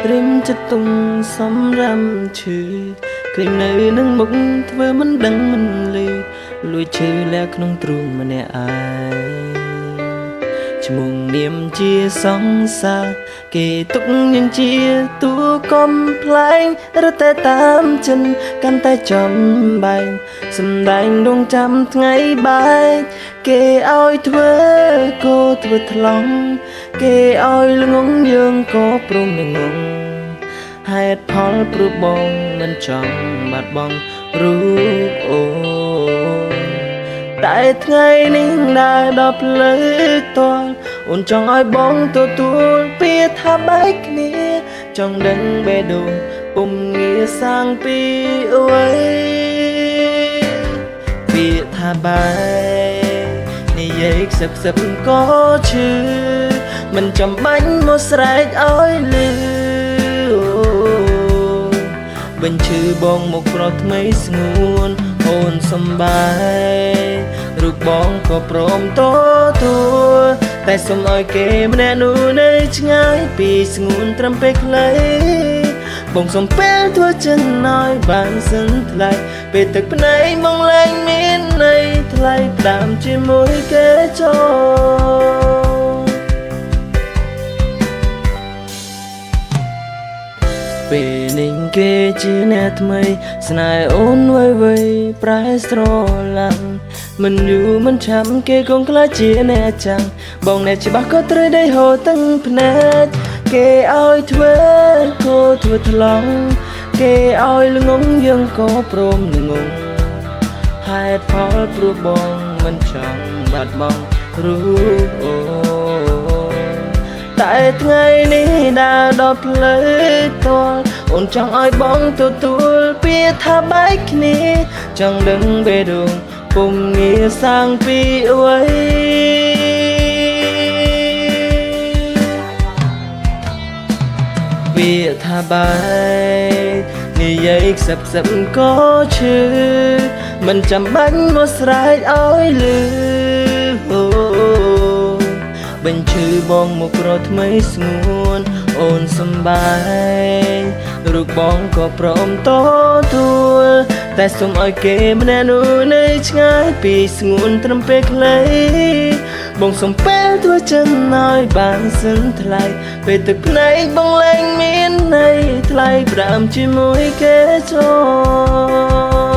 ត្រៀមចិត្តទុំសំរាមឈឺឃើញនៅនឹងមុខធ្វើមិនដឹងមិនលឺលួចឈឺលាក់ក្នុងទ្រូងម្នាក់ឯងឈ្មោះនាមជាសង្សារគេទុកយ៉ាងជាទូកំប្លែងរត់តែតាមចិនកាន់តែចំបែងសំដែងដងចាំថ្ងៃបែកគេឲ្យធ្វើក៏ធ្វើថ្លង់គេឲ្យល្ងងយើងក៏ព្រមល្ងងហេតុផលព្រោះបងមិនចង់បាត់បង់រូបអូនតែថ្ងៃនេះដែលដល់ផ្លូវតលអូនចង់ឲ្យបងទទួលពាក្យថាបែកគ្នាចង់ដឹងបេះដូងពុំងាសាំងពីអវ័យពាក្យថាបែកនិយាយខ្សឹបក៏ឈឺមិនចាំបាច់មកស្រែកឲ្យលឺបញ្ឈឺបងមកប្រត់ថ្មីស្ងួនអូនសំបាយរូបបងក៏ព្រមទទួលតែសុំឲ្យគេម្នាក់នោះនៅឆ្ងាយពីស្ងួនត្រឹមពេលខ្លីបងសុំពេលធ្វើចិនឲ្យបានសិនថ្លៃពេលទឹកភ្នែកមកលែងមានន័យថ្លៃផ្ដាំជាមួយគេចូលពេលនេះគេជាអ្នកថ្មីស្នេហ៍អូនវៃប្រែស្រឡាញ់មិនយូរមិនឆាប់គេគង់ខ្លាចជាអ្នកចាំងបងអ្នកច្បាស់ក៏ត្រូវได้ហូរទាំងភ្នែកគេឲ្យធ្វើក៏ធ្វើថ្លង់គេឲ្យល្ងងយើងក៏ព្រមល្ងងហេតុផលព្រោះបងមិនចង់បាត់បង់រូបអូនតែថ្ងៃនេះដើរដល់ផ្លូវតលអូនចង់ឲ្យបងទទួលពាក្យថាបែកគ្នាចង់ដឹងបេះដូងពុំងាសាំងពីអវ័យពាក្យថាបែកនិយាយខ្សឹបក៏ឈឺមិនចាំបាច់មកស្រែកឲ្យលឺបញ្ឈឺបងមកប្រត់ថ្មីស្ងួនអូនសំបាយរូបបងក៏ព្រមទទួលតែសុំឲ្យគេម្នាក់នោះនៅឆ្ងាយពីស្ងួនត្រឹមពេលខ្លីបងសុំពេលធ្វើចិនឲ្យបានសិនថ្លៃពេលទឹកភ្នែកបងលែងមានន័យថ្លៃផ្ដាំជាមួយគេចូល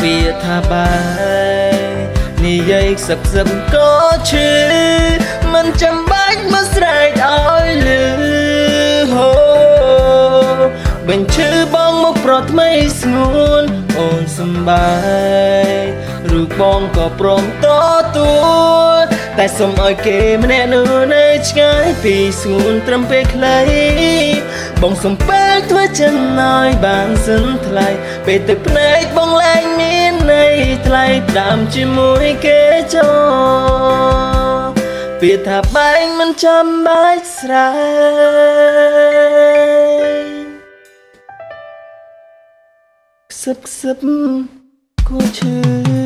ពាក្យថាបាយនិយាយខ្សឹបក៏ឈឺមិនចាំបាច់មកស្រែកឲ្យលឺហូបញ្ឈឺបងមកប្រត់ថ្មីស្ងួនអូនសំបាយរូបបងក៏ព្រមទទួលតែសុំឲ្យគេម្នាក់នោះនៅឆ្ងាយពីស្ងួនត្រឹមពេលខ្លីបងសុំពេលធ្វើចិនឲ្យបានសិនថ្លៃពេលទឹកភ្នែកបងលែងមានន័យថ្លៃផ្ដាំជាមួយគេចូលពាក្យថាបែងមិនចាំបាច់ស្រែកខ្សឹបក៏ឈឺ